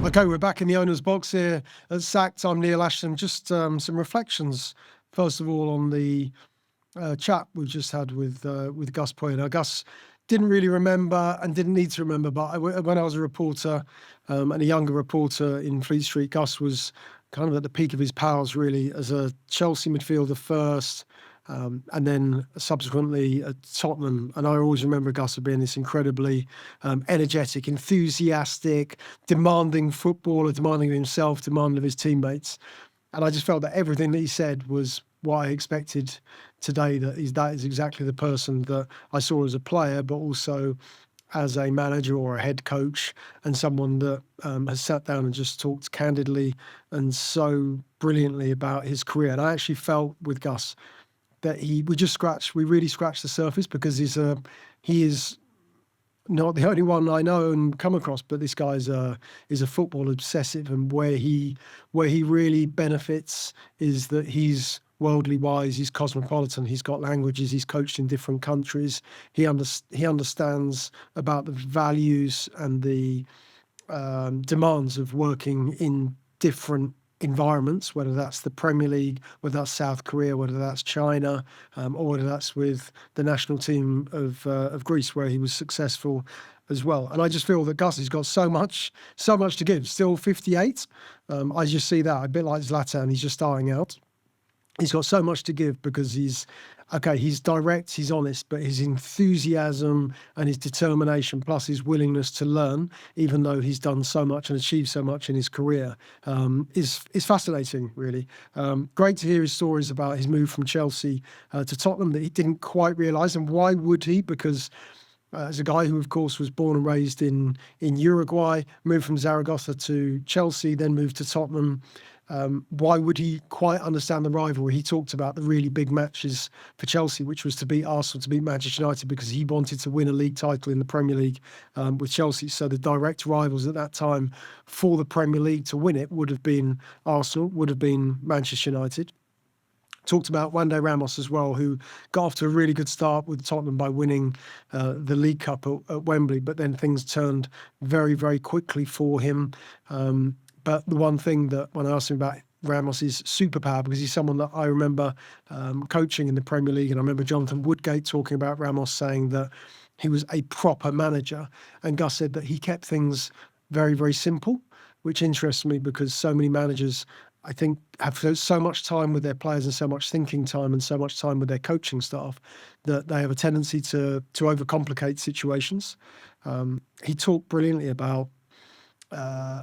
Okay, we're back in the owner's box here at SACKED. I'm Neil Ashton. Just some reflections, first of all, on the chat we just had with Gus Poyet. Now, Gus didn't really remember and didn't need to remember, but when I was a reporter and a younger reporter in Fleet Street, Gus was kind of at the peak of his powers, really, as a Chelsea midfielder first, and then subsequently at Tottenham. And I always remember Gus as being this incredibly energetic, enthusiastic, demanding footballer, demanding of himself, demanding of his teammates. And I just felt that everything that he said was what I expected today, that is exactly the person that I saw as a player, but also as a manager or a head coach, and someone that has sat down and just talked candidly and so brilliantly about his career. And I actually felt with Gus that we really scratched the surface, because he is not the only one I know and come across, but this guy is a football obsessive, and where he really benefits is that he's worldly wise, he's cosmopolitan, he's got languages, he's coached in different countries, he understands about the values and the demands of working in different environments, whether that's the Premier League, whether that's South Korea, whether that's China, or whether that's with the national team of Greece, where he was successful as well. And I just feel that Gus has got so much to give. Still 58. I just see that a bit like Zlatan. He's just starting out. He's got so much to give, because he's direct, he's honest, but his enthusiasm and his determination, plus his willingness to learn, even though he's done so much and achieved so much in his career, is fascinating, really. Great to hear his stories about his move from Chelsea to Tottenham, that he didn't quite realise. And why would he? Because as a guy who, of course, was born and raised in Uruguay, moved from Zaragoza to Chelsea, then moved to Tottenham, why would he quite understand the rivalry? He talked about the really big matches for Chelsea, which was to beat Arsenal, to beat Manchester United, because he wanted to win a league title in the Premier League with Chelsea. So the direct rivals at that time for the Premier League to win it would have been Arsenal, would have been Manchester United. Talked about Juande Ramos as well, who got off to a really good start with Tottenham by winning the League Cup at Wembley, but then things turned very, very quickly for him. But the one thing that, when I asked him about Ramos, is superpower, because he's someone that I remember coaching in the Premier League, and I remember Jonathan Woodgate talking about Ramos, saying that he was a proper manager, and Gus said that he kept things very, very simple, which interests me, because so many managers, I think, have so much time with their players and so much thinking time and so much time with their coaching staff, that they have a tendency to overcomplicate situations. He talked brilliantly about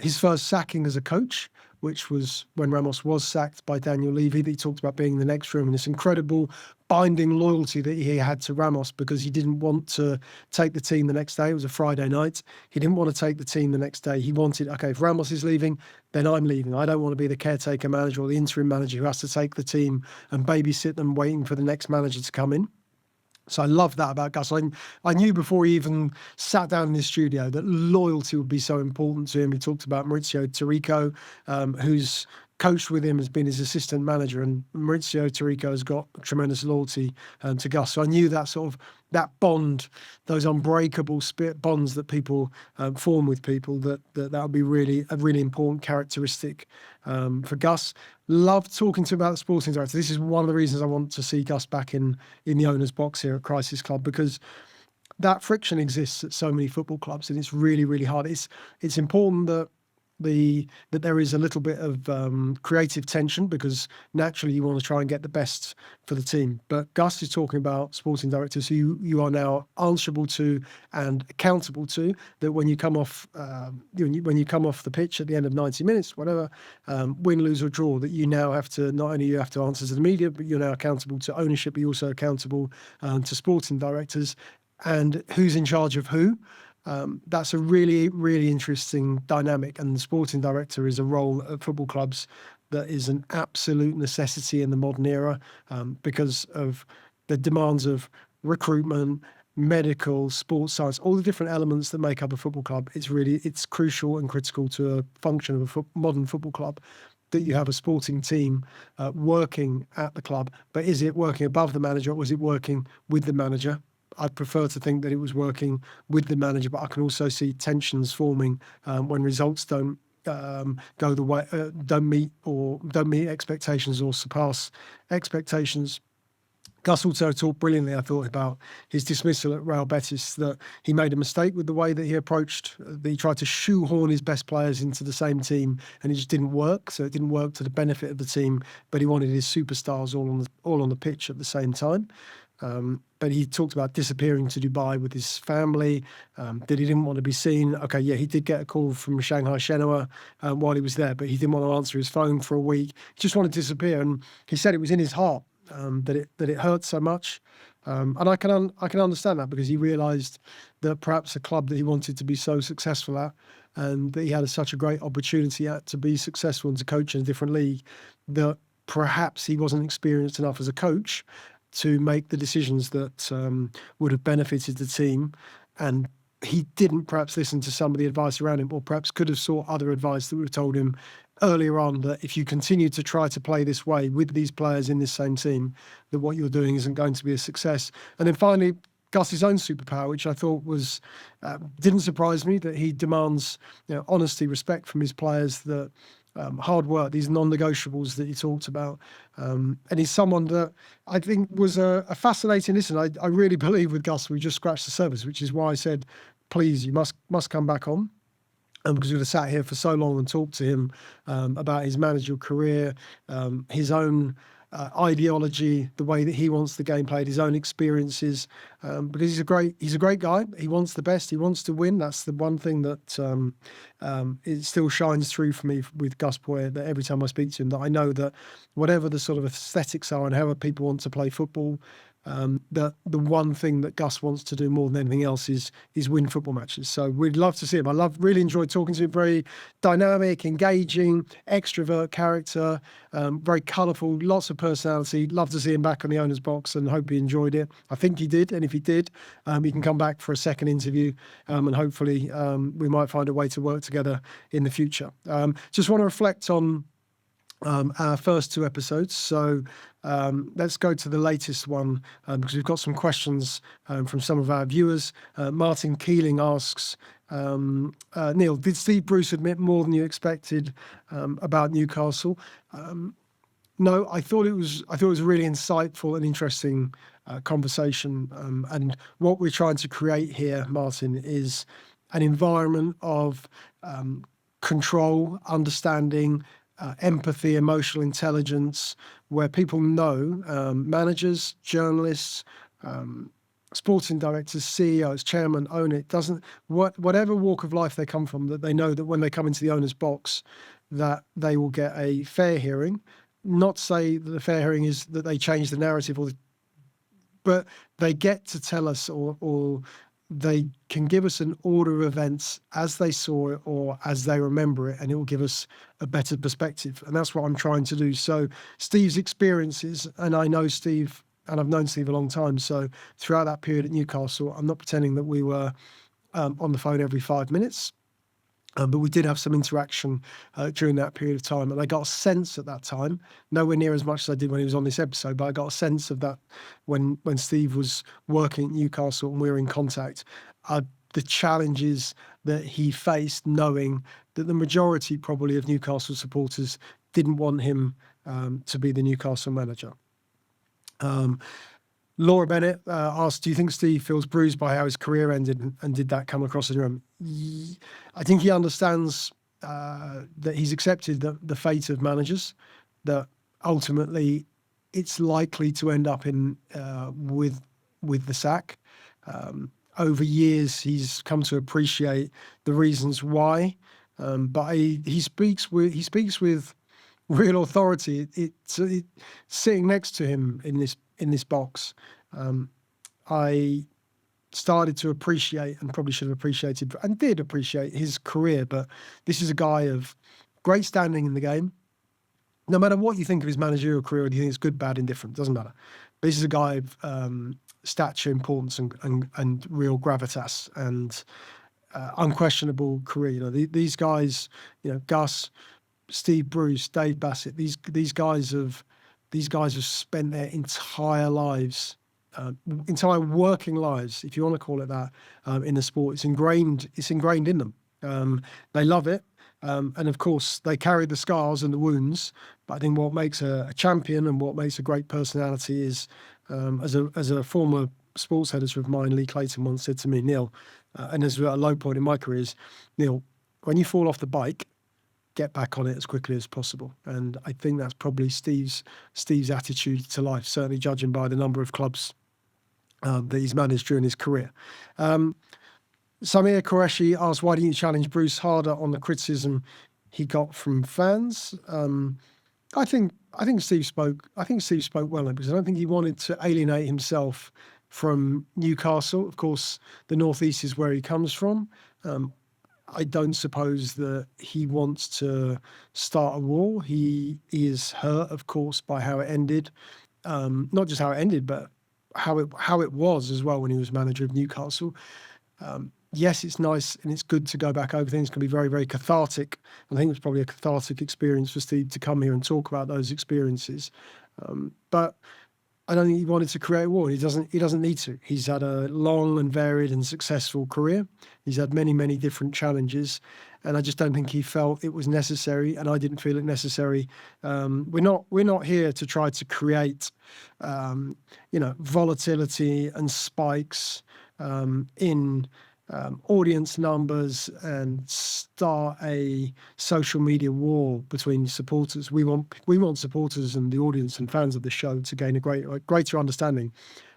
his first sacking as a coach, which was when Ramos was sacked by Daniel Levy. He talked about being in the next room, and this incredible binding loyalty that he had to Ramos, because he didn't want to take the team the next day. It was a Friday night. He didn't want to take the team the next day. He wanted, okay, if Ramos is leaving, then I'm leaving. I don't want to be the caretaker manager or the interim manager who has to take the team and babysit them, waiting for the next manager to come in. So I love that about Gus. I knew before he even sat down in his studio that loyalty would be so important to him. He talked about Maurizio Tirico, who's coached with him, has been his assistant manager, and Maurizio Tirico has got tremendous loyalty to Gus. So I knew that that bond, those unbreakable bonds that people form with people, that would be a really important characteristic for Gus. Loved talking to him about the sporting director. This is one of the reasons I want to see Gus back in the owner's box here at Crisis Club, because that friction exists at so many football clubs, and it's really, really hard. It's important that there is a little bit of creative tension, because naturally you want to try and get the best for the team. But Gus is talking about sporting directors who you are now answerable to and accountable to, that when you come off when you come off the pitch at the end of 90 minutes, whatever, win, lose or draw, that you now have to, not only you have to answer to the media, but you're now accountable to ownership, but you're also accountable to sporting directors, and who's in charge of who. That's a really, really interesting dynamic, and the sporting director is a role at football clubs that is an absolute necessity in the modern era, because of the demands of recruitment, medical, sports science, all the different elements that make up a football club. It's crucial and critical to a function of a modern football club, that you have a sporting team working at the club. But is it working above the manager, or is it working with the manager? I'd prefer to think that it was working with the manager, but I can also see tensions forming when results don't go the way, don't meet expectations or surpass expectations. Gus also talked brilliantly, I thought, about his dismissal at Real Betis, that he made a mistake with the way that he approached. He tried to shoehorn his best players into the same team, and it just didn't work. So it didn't work to the benefit of the team, but he wanted his superstars all on the pitch at the same time. But he talked about disappearing to Dubai with his family, that he didn't want to be seen. Okay, yeah, he did get a call from Shanghai Shenhua while he was there, but he didn't want to answer his phone for a week. He just wanted to disappear, and he said it was in his heart. That it hurt so much, and I can understand that, because he realised that perhaps a club that he wanted to be so successful at, and that he had such a great opportunity at to be successful and to coach in a different league, that perhaps he wasn't experienced enough as a coach to make the decisions that would have benefited the team, and he didn't perhaps listen to some of the advice around him, or perhaps could have sought other advice that would have told him earlier on that if you continue to try to play this way with these players in this same team, that what you're doing isn't going to be a success. And then finally, Gus's own superpower, which I thought was didn't surprise me, that he demands honesty, respect from his players, that hard work, these non-negotiables that he talked about. And he's someone that I think was a fascinating listen. I really believe with Gus, we just scratched the surface, which is why I said, please, you must come back on. Because we've sat here for so long and talked to him about his managerial career, his own ideology, the way that he wants the game played, his own experiences. Because he's a great guy. He wants the best. He wants to win. That's the one thing that it still shines through for me with Gus Poyet. That every time I speak to him, that I know that whatever the sort of aesthetics are and however people want to play football, the one thing that Gus wants to do more than anything else is win football matches. So we'd love to see him. Really enjoyed talking to him. Very dynamic, engaging, extrovert character, very colourful, lots of personality. Love to see him back on the owner's box, and hope he enjoyed it. I think he did, and if he did, he can come back for a second interview, and hopefully we might find a way to work together in the future. Just want to reflect on our first two episodes. So let's go to the latest one, because we've got some questions from some of our viewers. Martin Keeling asks, Neil, did Steve Bruce admit more than you expected about Newcastle? No, I thought it was a really insightful and interesting conversation. And what we're trying to create here, Martin, is an environment of control, understanding, empathy, emotional intelligence, where people know, managers, journalists, sporting directors, CEOs, chairman, owner, whatever walk of life they come from, that they know that when they come into the owner's box, that they will get a fair hearing. Not to say that the fair hearing is that they change the narrative, but they get to tell us, or they can give us an order of events as they saw it or as they remember it, and it will give us a better perspective. And that's what I'm trying to do. So Steve's experiences, and I know Steve, and I've known Steve a long time, so throughout that period at Newcastle, I'm not pretending that we were on the phone every 5 minutes, but we did have some interaction during that period of time. And I got a sense at that time, nowhere near as much as I did when he was on this episode, but I got a sense of that when Steve was working at Newcastle and we were in contact, the challenges that he faced, knowing that the majority probably of Newcastle supporters didn't want him to be the Newcastle manager. Laura Bennett asked, do you think Steve feels bruised by how his career ended, and did that come across in him? I think he understands that he's accepted the fate of managers, that ultimately it's likely to end up in with the sack. Over years, he's come to appreciate the reasons why, but he speaks with real authority. It's sitting next to him in this box. I started to appreciate, and probably should have appreciated, and did appreciate, his career. But this is a guy of great standing in the game. No matter what you think of his managerial career, or do you think it's good, bad, indifferent, doesn't matter. But this is a guy of stature, importance, and real gravitas, and unquestionable career. These guys, Gus, Steve Bruce, Dave Bassett, these guys have spent their entire lives, entire working lives, if you want to call it that, in the sport. It's ingrained in them. They love it. And of course, they carry the scars and the wounds. But I think what makes a champion and what makes a great personality is, as a former sports editor of mine, Lee Clayton once said to me, Neil, and as a low point in my career is, Neil, when you fall off the bike, get back on it as quickly as possible. And I think that's probably Steve's attitude to life, certainly judging by the number of clubs that he's managed during his career. Samir Qureshi asked, why didn't you challenge Bruce harder on the criticism he got from fans? I think Steve spoke well, because I don't think he wanted to alienate himself from Newcastle. Of course, the Northeast is where he comes from. I don't suppose that he wants to start a war. He is hurt, of course, by how it ended. Not just how it ended, but how it was as well when he was manager of Newcastle. Yes, it's nice and it's good to go back over things. It can be very, very cathartic. I think it was probably a cathartic experience for Steve to come here and talk about those experiences. But I don't think he wanted to create a war. He doesn't need to. He's had a long and varied and successful career. He's had many, many different challenges, and I just don't think he felt it was necessary, and I didn't feel it necessary. We're not here to try to create, volatility and spikes in audience numbers and start a social media war between supporters. We want supporters and the audience and fans of the show to gain a greater understanding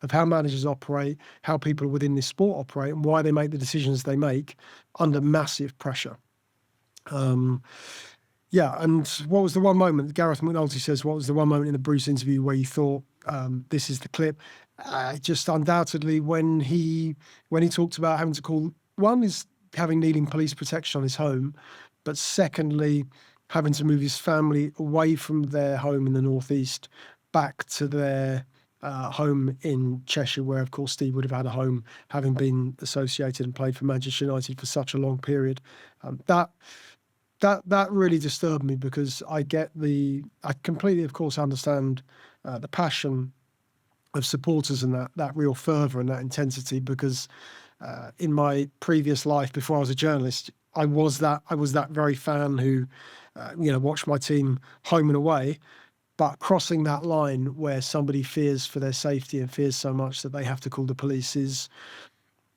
of how managers operate, how people within this sport operate, and why they make the decisions they make under massive pressure. And what was the one moment, Gareth McNulty says, what was the one moment in the Bruce interview where you thought, this is the clip? Just undoubtedly when he talked about having to call, one is having needing police protection on his home, but secondly, having to move his family away from their home in the Northeast back to their home in Cheshire, where of course Steve would have had a home, having been associated and played for Manchester United for such a long period. That really disturbed me, because I completely, of course, understand the passion of supporters and that real fervour and that intensity, because in my previous life, before I was a journalist, I was that very fan who watched my team home and away. But crossing that line where somebody fears for their safety and fears so much that they have to call the police is,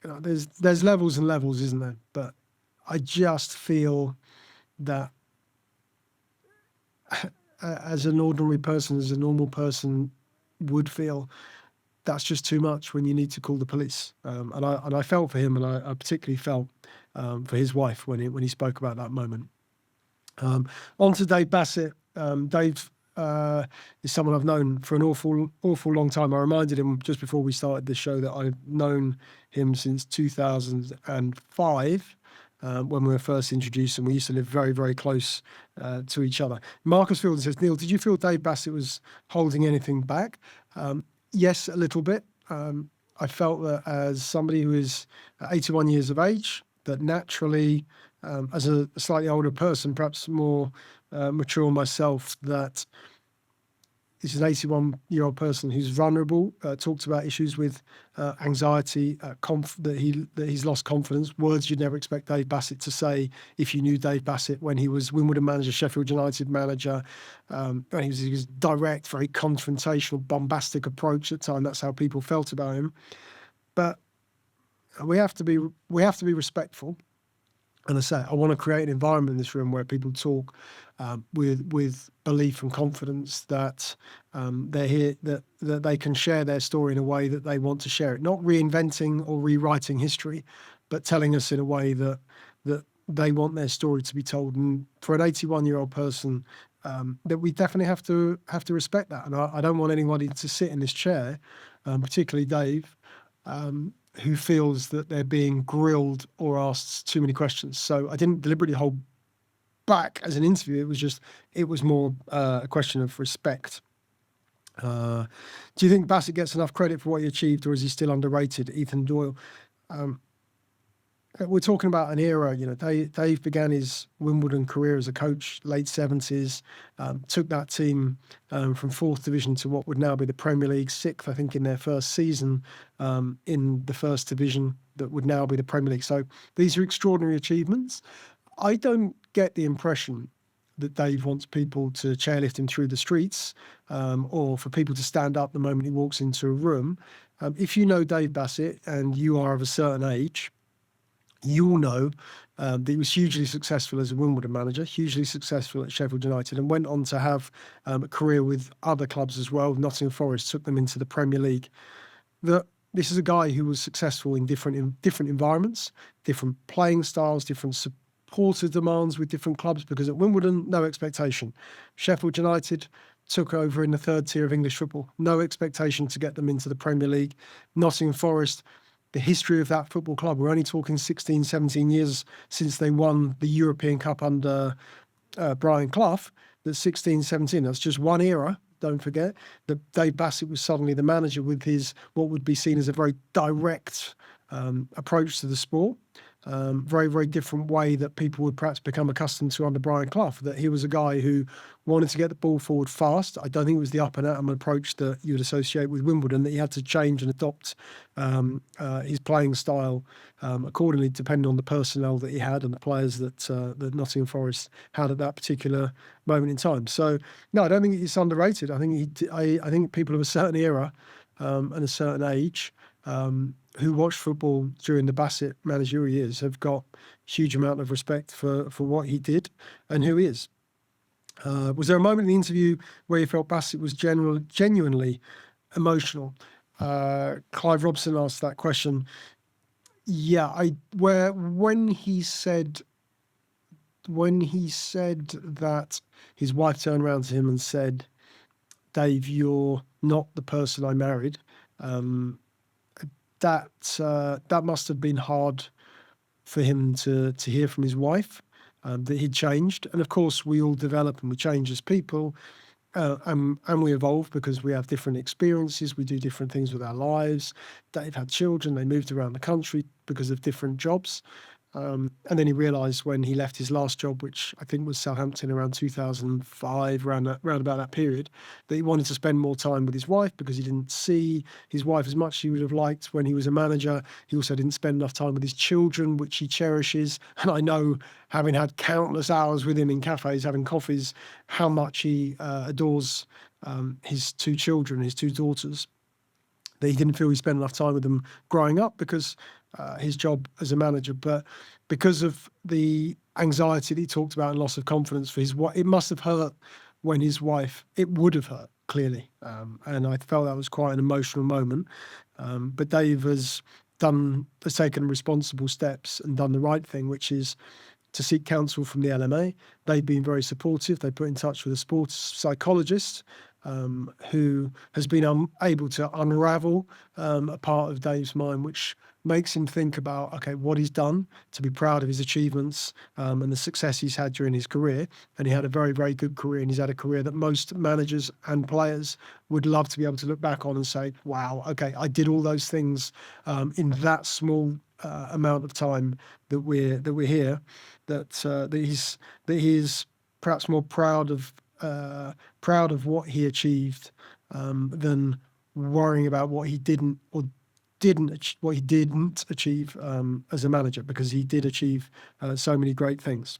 there's levels and levels, isn't there? But I just feel that as an ordinary person, as a normal person would feel, that's just too much when you need to call the police. And I felt for him, and I particularly felt for his wife when he spoke about that moment. On to Dave Bassett. Dave is someone I've known for an awful long time. I reminded him just before we started this show that I've known him since 2005. When we were first introduced, and we used to live very, very close to each other. Marcus Fielden says, Neil, did you feel Dave Bassett was holding anything back? Yes, a little bit. I felt that as somebody who is 81 years of age, that naturally, as a slightly older person, perhaps more mature myself, that this is an 81-year-old person who's vulnerable, talked about issues with anxiety, that he's lost confidence, words you'd never expect Dave Bassett to say if you knew Dave Bassett when he was Wimbledon manager, Sheffield United manager. He was direct, very confrontational, bombastic approach at times. That's how people felt about him. But we have to be respectful. And I say, I want to create an environment in this room where people talk with belief and confidence that they're here, that they can share their story in a way that they want to share it. Not reinventing or rewriting history, but telling us in a way that they want their story to be told. And for an 81-year-old person, that we definitely have to respect that. And I don't want anybody to sit in this chair, particularly Dave, who feels that they're being grilled or asked too many questions. So I didn't deliberately hold back as an interview. It was more a question of respect. Do you think Bassett gets enough credit for what he achieved, or is he still underrated? Ethan Doyle. We're talking about an era, Dave began his Wimbledon career as a coach, late 70s, took that team from 4th division to what would now be the Premier League, 6th, I think, in their first season in the 1st division that would now be the Premier League. So these are extraordinary achievements. I don't get the impression that Dave wants people to chairlift him through the streets, or for people to stand up the moment he walks into a room. If you know Dave Bassett and you are of a certain age, you will know that he was hugely successful as a Wimbledon manager, hugely successful at Sheffield United, and went on to have a career with other clubs as well. Nottingham Forest took them into the Premier League. That this is a guy who was successful in different environments, different playing styles, different supporter demands with different clubs, because at Wimbledon, no expectation. Sheffield United took over in the third tier of English football, no expectation to get them into the Premier League. Nottingham Forest, the history of that football club, we're only talking 16, 17 years since they won the European Cup under Brian Clough. That's 16, 17. That's just one era. Don't forget that Dave Bassett was suddenly the manager with his what would be seen as a very direct approach to the sport. Very, very different way that people would perhaps become accustomed to under Brian Clough, that he was a guy who wanted to get the ball forward fast. I don't think it was the up and atom approach that you would associate with Wimbledon, that he had to change and adopt his playing style accordingly, depending on the personnel that he had and the players that Nottingham Forest had at that particular moment in time. So, no, I don't think it's underrated. I think people of a certain era and a certain age who watched football during the Bassett managerial years have got a huge amount of respect for what he did and who he is. Was there a moment in the interview where you felt Bassett was genuinely emotional? Clive Robson asked that question. Yeah, when he said that his wife turned around to him and said, "Dave, you're not the person I married," that must have been hard for him to hear from his wife, that he'd changed. And of course, we all develop and we change as people, and we evolve because we have different experiences. We do different things with our lives. Dave had children. They moved around the country because of different jobs. And then he realised when he left his last job, which I think was Southampton around 2005, round about that period, that he wanted to spend more time with his wife because he didn't see his wife as much as he would have liked when he was a manager. He also didn't spend enough time with his children, which he cherishes. And I know, having had countless hours with him in cafes, having coffees, how much he adores his two children, his two daughters, that he didn't feel he spent enough time with them growing up because his job as a manager, but because of the anxiety that he talked about and loss of confidence for his wife, it must have hurt when his wife, it would have hurt, clearly. And I felt that was quite an emotional moment. But Dave has taken responsible steps and done the right thing, which is to seek counsel from the LMA. They've been very supportive. They put in touch with a sports psychologist who has been able to unravel a part of Dave's mind, which makes him think about, okay, what he's done, to be proud of his achievements and the success he's had during his career. And he had a very, very good career, and he's had a career that most managers and players would love to be able to look back on and say, wow, okay, I did all those things in that small amount of time that we're here, that he is perhaps more proud of what he achieved than worrying about what he didn't achieve as a manager, because he did achieve so many great things.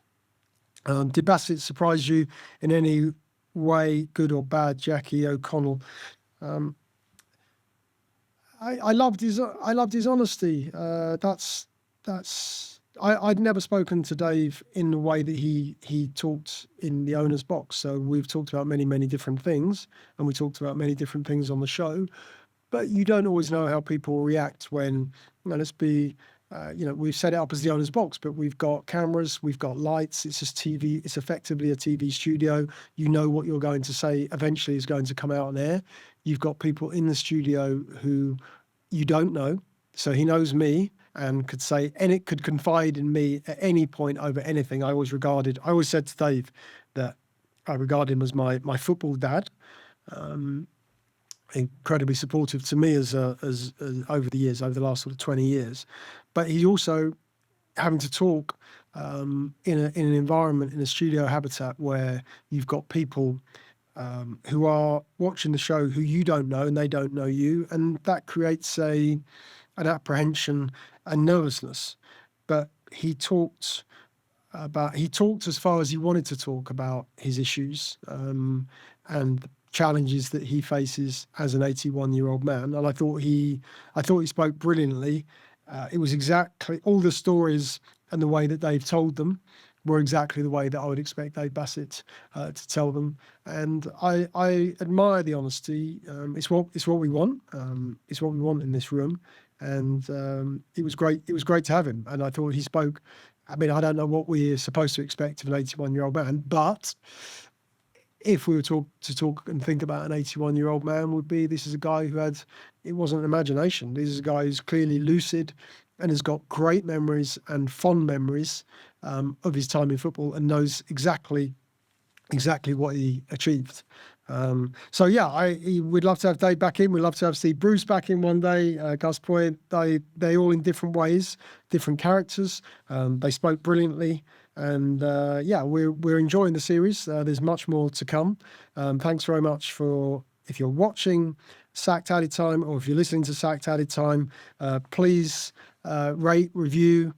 Did Bassett surprise you in any way, good or bad? Jackie O'Connell. I loved his honesty. I'd never spoken to Dave in the way that he talked in the owner's box. So we've talked about many, many different things, and we talked about many different things on the show. But you don't always know how people react when, let's be, we've set it up as the owner's box, but we've got cameras, we've got lights. It's just TV. It's effectively a TV studio. You know what you're going to say eventually is going to come out on air. You've got people in the studio who you don't know. So he knows me and could say, and it could confide in me at any point over anything. I always said to Dave that I regard him as my football dad. Incredibly supportive to me as over the years, over the last sort of 20 years. But he's also having to talk in an environment, in a studio habitat where you've got people who are watching the show who you don't know and they don't know you, and that creates an apprehension and nervousness. But he talked about, he talked as far as he wanted to talk about his issues, and the challenges that he faces as an 81-year-old man. And I thought he spoke brilliantly. It was exactly all the stories and the way that Dave told them were exactly the way that I would expect Dave Bassett to tell them. And I admire the honesty. It's what we want. It's what we want in this room. And it was great. It was great to have him. And I thought he spoke. I mean, I don't know what we're supposed to expect of an 81-year-old man, but if we were to talk and think about an 81-year-old man, would be, this is a guy who had, it wasn't an imagination. This is a guy who's clearly lucid and has got great memories and fond memories of his time in football, and knows exactly what he achieved. So yeah, we'd love to have Dave back in. We'd love to have Steve Bruce back in one day. Gus Poyet. They all in different ways, different characters. They spoke brilliantly, and yeah, we're enjoying the series. There's much more to come. Thanks very much if you're watching Sacked Added Time, or if you're listening to Sacked Added Time, please rate, review.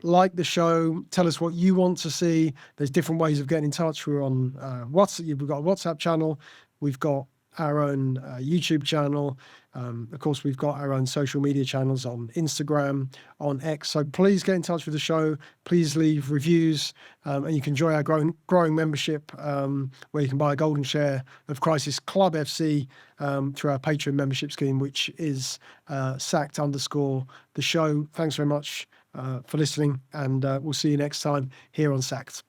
Like the show, tell us what you want to see. There's different ways of getting in touch. We're on WhatsApp. We've got a WhatsApp channel. We've got our own YouTube channel. Of course, we've got our own social media channels on Instagram, on X. So please get in touch with the show. Please leave reviews, and you can join our growing membership, where you can buy a golden share of Crisis Club FC through our Patreon membership scheme, which is sacked_the show. Thanks very much for listening, and we'll see you next time here on Sacked.